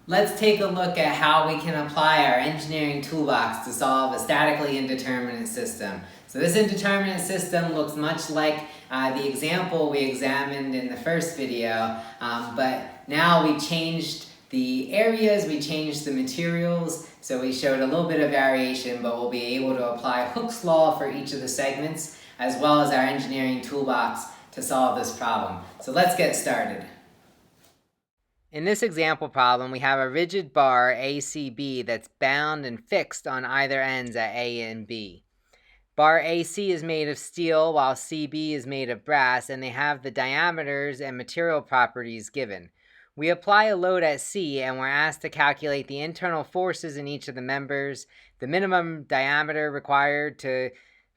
Let's take a look at how we can apply our engineering toolbox to solve a statically indeterminate system. So this indeterminate system looks much like the example we examined in the first video, but now we changed the areas, we changed the materials, so we showed a little bit of variation, but we'll be able to apply Hooke's law for each of the segments, as well as our engineering toolbox to solve this problem. So let's get started. In this example problem, we have a rigid bar ACB that's bound and fixed on either ends at A and B. Bar AC is made of steel while CB is made of brass, and they have the diameters and material properties given. We apply a load at C and we're asked to calculate the internal forces in each of the members, the minimum diameter required to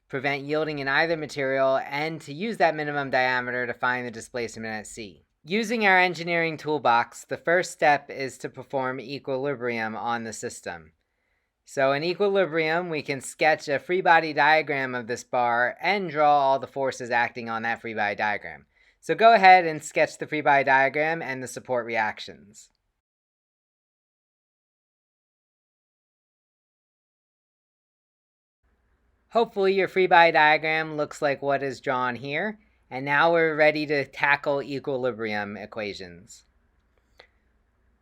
prevent yielding in either material, and to use that minimum diameter to find the displacement at C. Using our engineering toolbox, the first step is to perform equilibrium on the system. So in equilibrium, we can sketch a free body diagram of this bar and draw all the forces acting on that free body diagram. So go ahead and sketch the free body diagram and the support reactions. Hopefully your free body diagram looks like what is drawn here. And now we're ready to tackle equilibrium equations.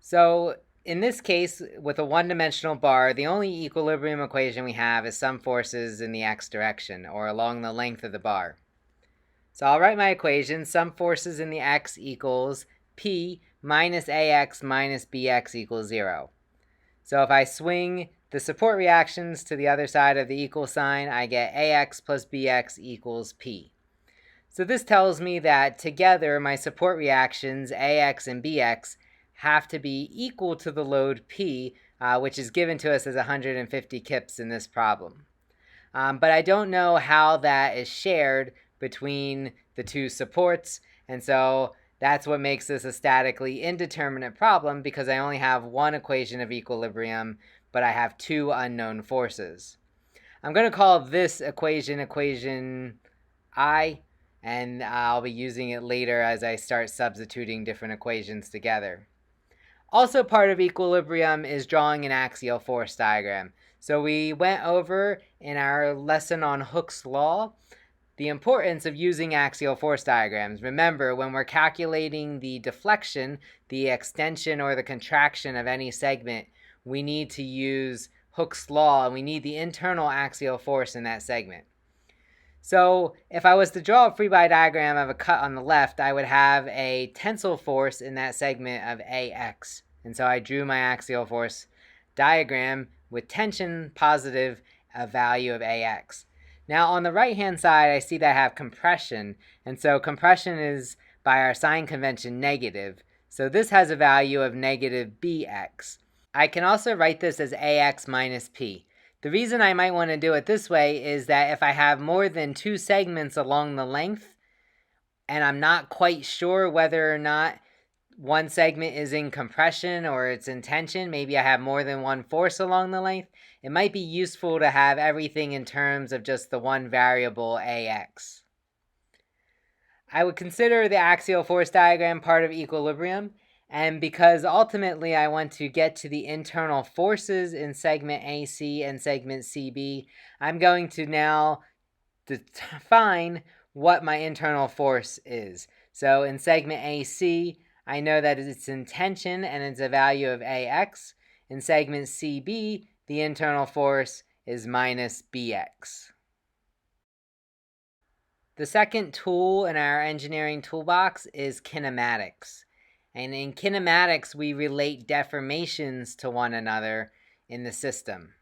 So in this case, with a one-dimensional bar, the only equilibrium equation we have is some forces in the x direction, or along the length of the bar. So I'll write my equation. Some forces in the x equals P minus AX minus BX equals 0. So if I swing the support reactions to the other side of the equal sign, I get AX plus BX equals P. So this tells me that together my support reactions, AX and BX, have to be equal to the load P, which is given to us as 150 kips in this problem. But I don't know how that is shared between the two supports, and so that's what makes this a statically indeterminate problem, because I only have one equation of equilibrium, but I have two unknown forces. I'm going to call this equation I, and I'll be using it later as I start substituting different equations together. Also part of equilibrium is drawing an axial force diagram. So we went over in our lesson on Hooke's law the importance of using axial force diagrams. Remember, when we're calculating the deflection, the extension or the contraction of any segment, we need to use Hooke's law, and we need the internal axial force in that segment. So if I was to draw a free body diagram of a cut on the left, I would have a tensile force in that segment of AX. And so I drew my axial force diagram with tension positive, a value of AX. Now on the right hand side, I see that I have compression. And so compression is, by our sign convention, negative. So this has a value of negative BX. I can also write this as AX minus P. The reason I might want to do it this way is that if I have more than two segments along the length, and I'm not quite sure whether or not one segment is in compression or it's in tension, maybe I have more than one force along the length, it might be useful to have everything in terms of just the one variable AX. I would consider the axial force diagram part of equilibrium, and because ultimately I want to get to the internal forces in segment AC and segment CB, I'm going to now define what my internal force is. So in segment AC, I know that it's in tension and it's a value of AX. In segment CB, the internal force is minus BX. The second tool in our engineering toolbox is kinematics. And in kinematics, we relate deformations to one another in the system.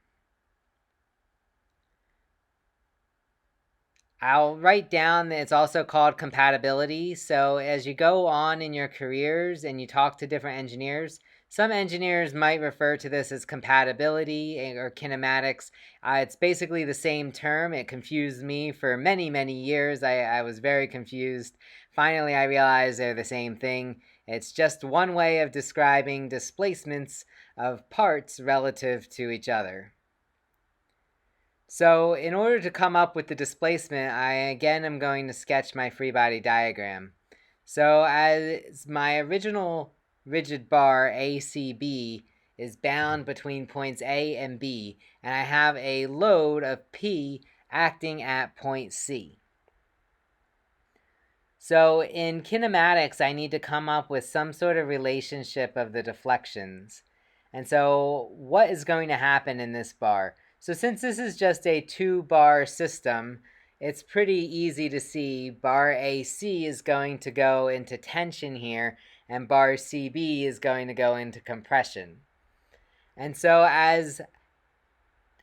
I'll write down that it's also called compatibility. So as you go on in your careers and you talk to different engineers, some engineers might refer to this as compatibility or kinematics. It's basically the same term. It confused me for many, many years. I was very confused. Finally, I realized they're the same thing. It's just one way of describing displacements of parts relative to each other. So in order to come up with the displacement, I again am going to sketch my free body diagram. So as my original rigid bar ACB is bound between points A and B, and I have a load of P acting at point C. So in kinematics, I need to come up with some sort of relationship of the deflections. And so what is going to happen in this bar? So since this is just a 2-bar system, it's pretty easy to see bar AC is going to go into tension here, and bar CB is going to go into compression. And so as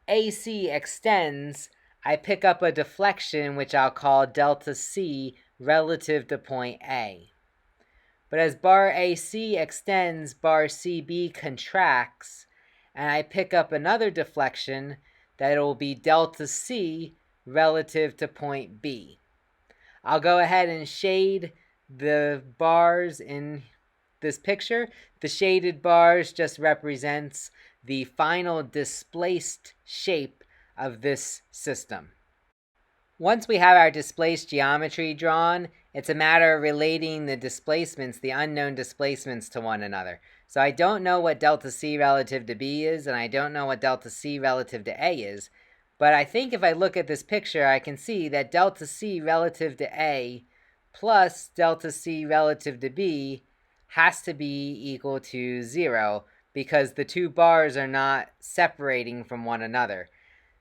AC extends, I pick up a deflection which I'll call delta C relative to point A. But as bar AC extends, bar CB contracts, and I pick up another deflection that will be delta C relative to point B. I'll go ahead and shade the bars in this picture. The shaded bars just represents the final displaced shape of this system. Once we have our displaced geometry drawn, it's a matter of relating the displacements, the unknown displacements, to one another. So I don't know what delta C relative to B is, and I don't know what delta C relative to A is. But I think if I look at this picture, I can see that delta C relative to A plus delta C relative to B has to be equal to 0 because the two bars are not separating from one another.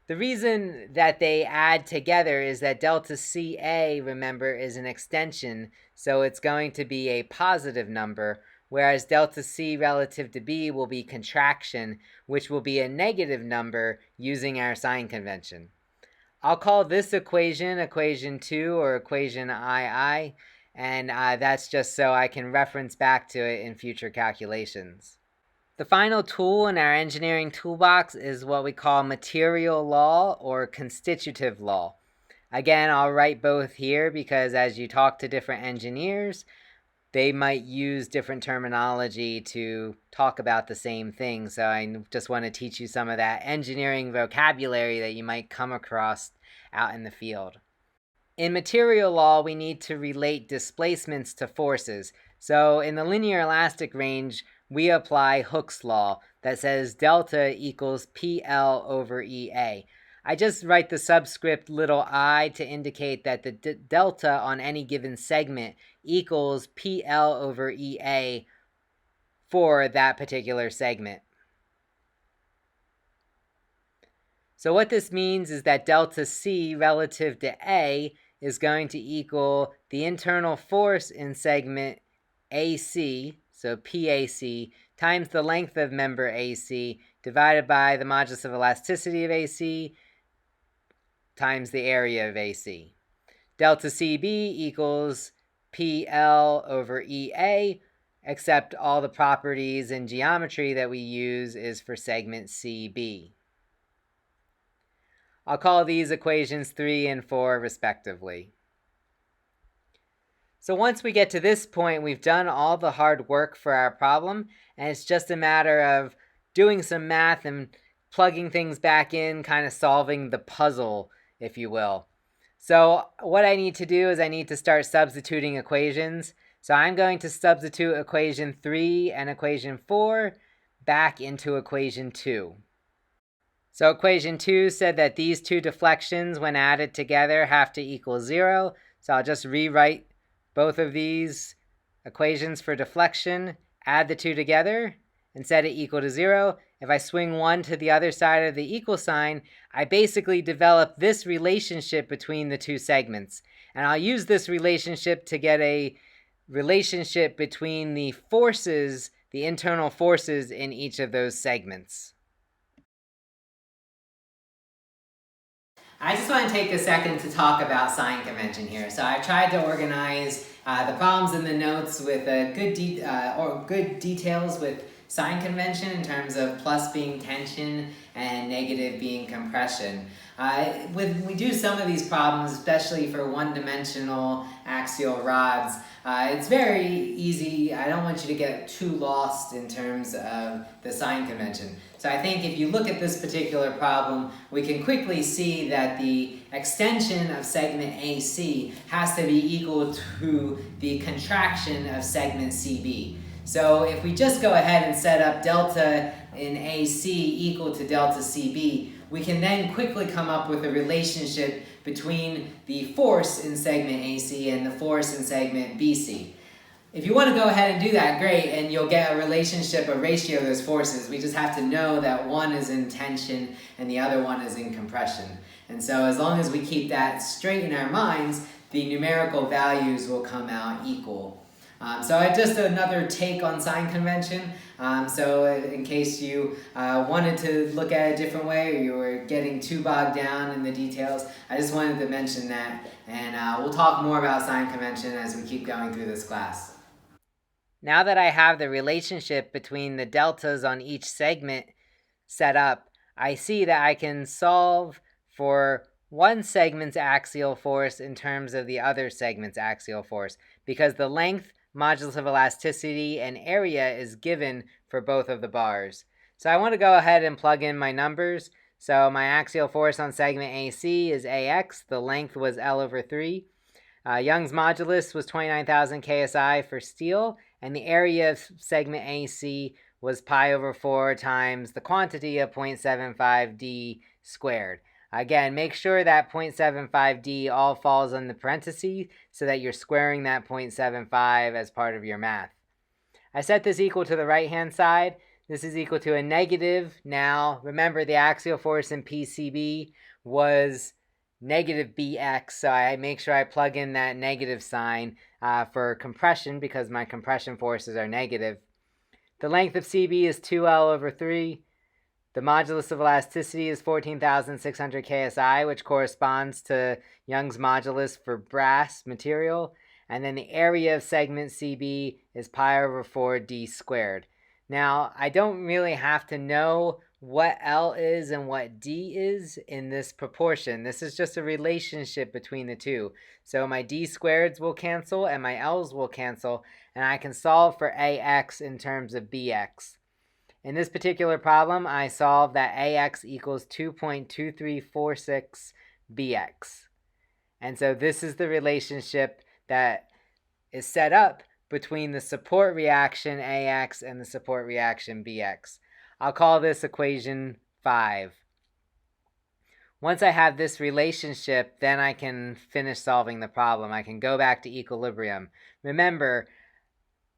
The reason that they add together is that delta CA, remember, is an extension, so it's going to be a positive number, whereas delta C relative to B will be contraction, which will be a negative number using our sign convention. I'll call this equation equation 2 or equation II, and that's just so I can reference back to it in future calculations. The final tool in our engineering toolbox is what we call material law or constitutive law. Again, I'll write both here because as you talk to different engineers, they might use different terminology to talk about the same thing. So I just want to teach you some of that engineering vocabulary that you might come across out in the field. In material law, we need to relate displacements to forces. So in the linear elastic range, we apply Hooke's law that says delta equals PL over EA. I just write the subscript little I to indicate that the delta on any given segment equals PL over EA for that particular segment. So what this means is that delta C relative to A is going to equal the internal force in segment AC, so PAC, times the length of member AC divided by the modulus of elasticity of AC times the area of AC. Delta CB equals PL over EA, except all the properties and geometry that we use is for segment CB. I'll call these equations 3 and 4 respectively. So once we get to this point, we've done all the hard work for our problem, and it's just a matter of doing some math and plugging things back in, kind of solving the puzzle, if you will. So what I need to do is I need to start substituting equations. So I'm going to substitute equation 3 and equation 4 back into equation 2. So equation 2 said that these two deflections, when added together, have to equal 0. So I'll just rewrite both of these equations for deflection, add the two together, and set it equal to 0. If I swing one to the other side of the equal sign, I basically develop this relationship between the two segments. And I'll use this relationship to get a relationship between the forces, the internal forces in each of those segments. I just want to take a second to talk about sign convention here. So I tried to organize the problems in the notes with good details with sign convention in terms of plus being tension and negative being compression. When we do some of these problems, especially for one-dimensional axial rods, it's very easy. I don't want you to get too lost in terms of the sign convention. So I think if you look at this particular problem, we can quickly see that the extension of segment AC has to be equal to the contraction of segment CB. So if we just go ahead and set up delta in AC equal to delta CB, we can then quickly come up with a relationship between the force in segment AC and the force in segment BC. If you want to go ahead and do that, great, and you'll get a relationship, a ratio of those forces. We just have to know that one is in tension and the other one is in compression. And so as long as we keep that straight in our minds, the numerical values will come out equal. So I just another take on sign convention. So in case you wanted to look at it a different way or you were getting too bogged down in the details, I just wanted to mention that. And we'll talk more about sign convention as we keep going through this class. Now that I have the relationship between the deltas on each segment set up, I see that I can solve for one segment's axial force in terms of the other segment's axial force, because the length, modulus of elasticity, and area is given for both of the bars. So I want to go ahead and plug in my numbers. So my axial force on segment AC is AX, the length was L over 3. Young's modulus was 29,000 KSI for steel, and the area of segment AC was pi over 4 times the quantity of 0.75 d squared. Again, make sure that 0.75 d all falls in the parentheses so that you're squaring that 0.75 as part of your math. I set this equal to the right-hand side. This is equal to a negative. Now, remember the axial force in PCB was negative bx, so I make sure I plug in that negative sign for compression because my compression forces are negative. The length of CB is 2L over 3. The modulus of elasticity is 14,600 KSI, which corresponds to Young's modulus for brass material. And then the area of segment CB is pi over 4 d squared. Now, I don't really have to know what L is and what D is in this proportion. This is just a relationship between the two. So my D squareds will cancel and my L's will cancel, and I can solve for AX in terms of BX. In this particular problem, I solved that AX equals 2.2346 BX. And so this is the relationship that is set up between the support reaction AX and the support reaction BX. I'll call this equation 5. Once I have this relationship, then I can finish solving the problem. I can go back to equilibrium. Remember,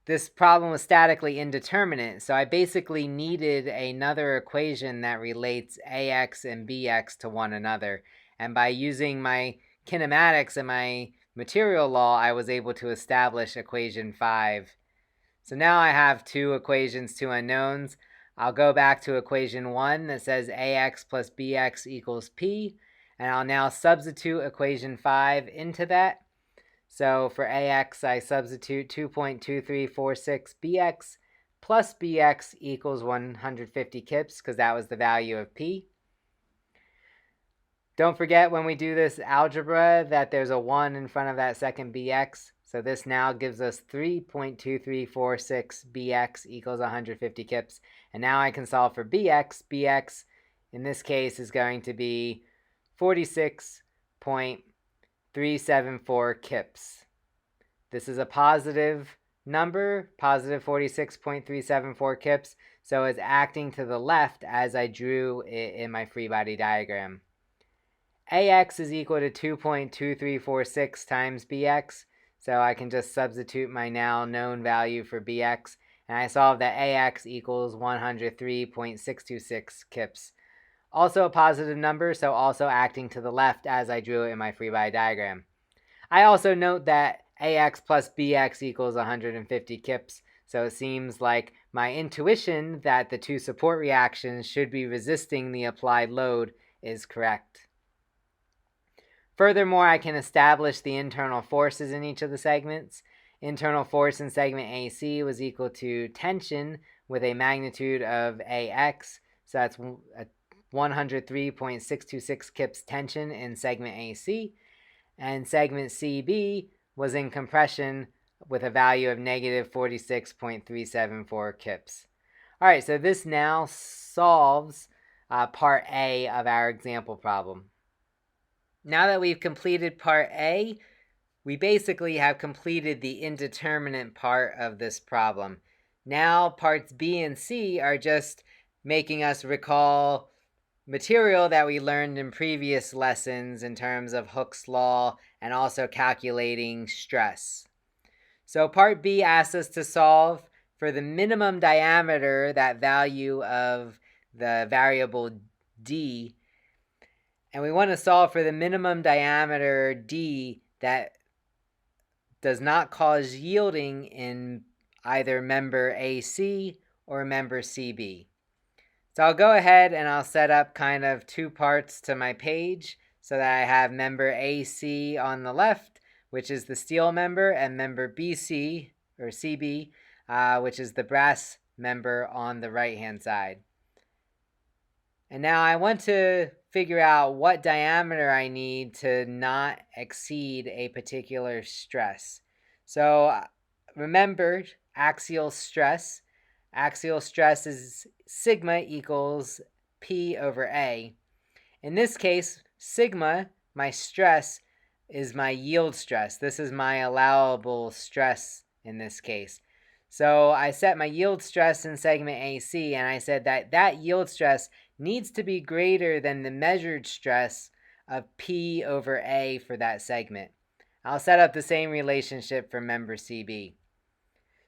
this problem was statically indeterminate, so I basically needed another equation that relates AX and BX to one another. And by using my kinematics and my material law, I was able to establish equation 5. So now I have two equations, two unknowns. I'll go back to equation 1 that says AX plus BX equals P, and I'll now substitute equation 5 into that. So for AX, I substitute 2.2346 BX plus BX equals 150 kips, because that was the value of P. Don't forget when we do this algebra that there's a 1 in front of that second BX. So this now gives us 3.2346 BX equals 150 kips. And now I can solve for BX. BX in this case is going to be 46.374 kips. This is a positive number, positive 46.374 kips. So it's acting to the left as I drew it in my free body diagram. AX is equal to 2.2346 times BX. So I can just substitute my now known value for BX, and I solve that AX equals 103.626 kips. Also a positive number, so also acting to the left as I drew it in my free body diagram. I also note that AX plus BX equals 150 kips, so it seems like my intuition that the two support reactions should be resisting the applied load is correct. Furthermore, I can establish the internal forces in each of the segments. Internal force in segment AC was equal to tension with a magnitude of AX. So that's 103.626 kips tension in segment AC. And segment CB was in compression with a value of negative 46.374 kips. All right, so this now solves part A of our example problem. Now that we've completed part A, we basically have completed the indeterminate part of this problem. Now parts B and C are just making us recall material that we learned in previous lessons in terms of Hooke's law and also calculating stress. So part B asks us to solve for the minimum diameter, that value of the variable d, and we want to solve for the minimum diameter d that does not cause yielding in either member AC or member CB. So I'll go ahead and I'll set up kind of two parts to my page so that I have member AC on the left, which is the steel member, and member BC or CB, which is the brass member on the right hand side. And now I want to figure out what diameter I need to not exceed a particular stress. So remember axial stress. Axial stress is sigma equals P over A. In this case, sigma, my stress, is my yield stress. This is my allowable stress in this case. So I set my yield stress in segment AC, and I said that yield stress needs to be greater than the measured stress of P over A for that segment. I'll set up the same relationship for member CB.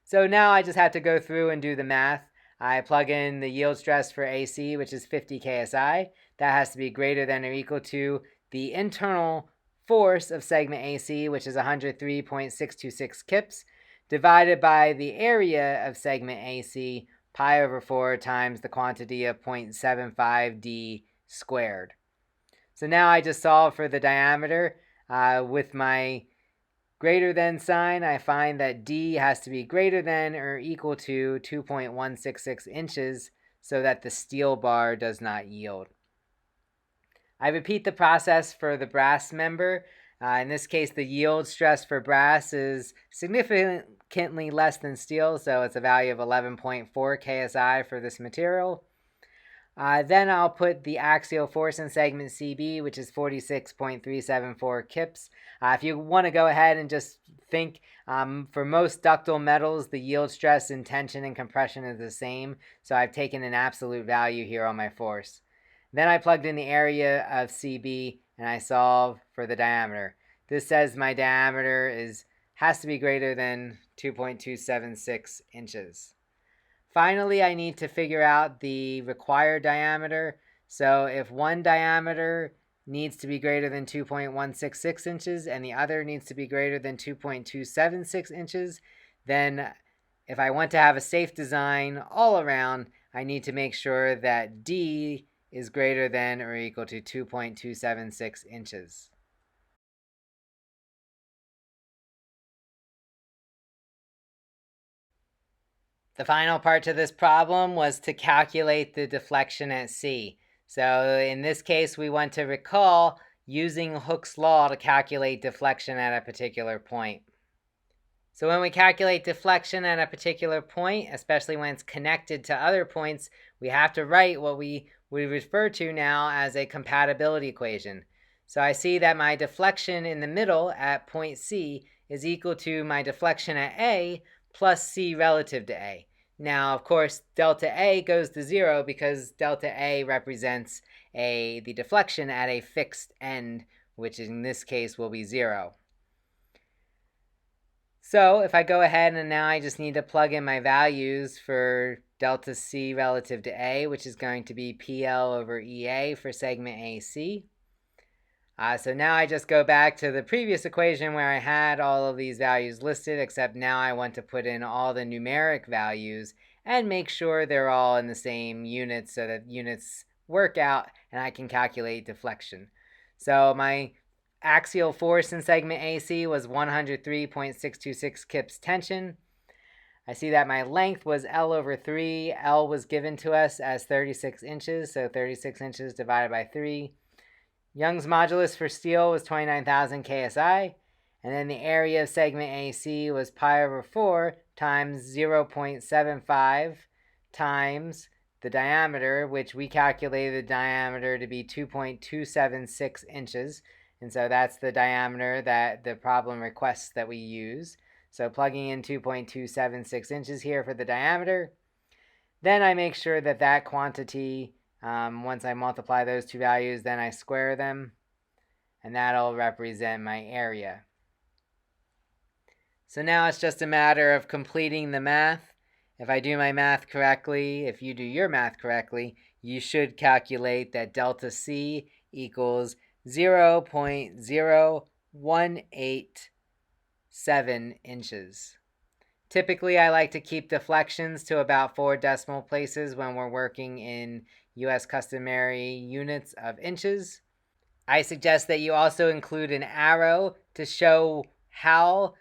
So now I just have to go through and do the math. I plug in the yield stress for AC, which is 50 KSI. That has to be greater than or equal to the internal force of segment AC, which is 103.626 kips, divided by the area of segment AC, pi over 4 times the quantity of 0.75 d squared. So now I just solve for the diameter. With my greater than sign, I find that d has to be greater than or equal to 2.166 inches so that the steel bar does not yield. I repeat the process for the brass member. In this case, the yield stress for brass is significantly less than steel, so it's a value of 11.4 KSI for this material. Then I'll put the axial force in segment CB, which is 46.374 kips. If you want to go ahead and just think, for most ductile metals, the yield stress in tension and compression is the same, so I've taken an absolute value here on my force. Then I plugged in the area of CB and I solve for the diameter. This says my diameter has to be greater than 2.276 inches. Finally, I need to figure out the required diameter. So if one diameter needs to be greater than 2.166 inches and the other needs to be greater than 2.276 inches, then if I want to have a safe design all around, I need to make sure that D is greater than or equal to 2.276 inches. The final part to this problem was to calculate the deflection at C. So in this case, we want to recall using Hooke's law to calculate deflection at a particular point. So when we calculate deflection at a particular point, especially when it's connected to other points, we have to write what we refer to now as a compatibility equation. So I see that my deflection in the middle at point C is equal to my deflection at A plus C relative to A. Now, of course, delta A goes to 0 because delta A represents the deflection at a fixed end, which in this case will be 0. So if I go ahead and now I just need to plug in my values for delta C relative to A, which is going to be PL over EA for segment AC. So now I just go back to the previous equation where I had all of these values listed, except now I want to put in all the numeric values and make sure they're all in the same units so that units work out and I can calculate deflection. So my axial force in segment AC was 103.626 kips tension. I see that my length was L over 3. L was given to us as 36 inches, so 36 inches divided by 3. Young's modulus for steel was 29,000 KSI, and then the area of segment AC was pi over 4 times 0.75 times the diameter, which we calculated the diameter to be 2.276 inches. And so that's the diameter that the problem requests that we use. So plugging in 2.276 inches here for the diameter. Then I make sure that that quantity, once I multiply those two values, then I square them, and that'll represent my area. So now it's just a matter of completing the math. If I do my math correctly, if you do your math correctly, you should calculate that delta C equals 0.0187 inches. Typically, I like to keep deflections to about 4 decimal places when we're working in US customary units of inches. I suggest that you also include an arrow to show how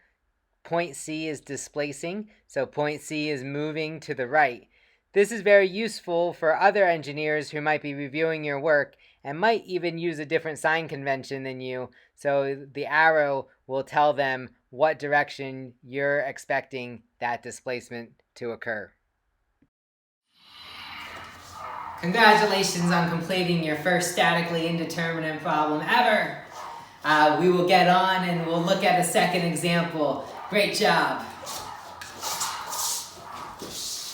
point C is displacing. So point C is moving to the right. This is very useful for other engineers who might be reviewing your work and might even use a different sign convention than you. So the arrow will tell them what direction you're expecting that displacement to occur. Congratulations on completing your first statically indeterminate problem ever. We will get on and we'll look at a second example. Great job.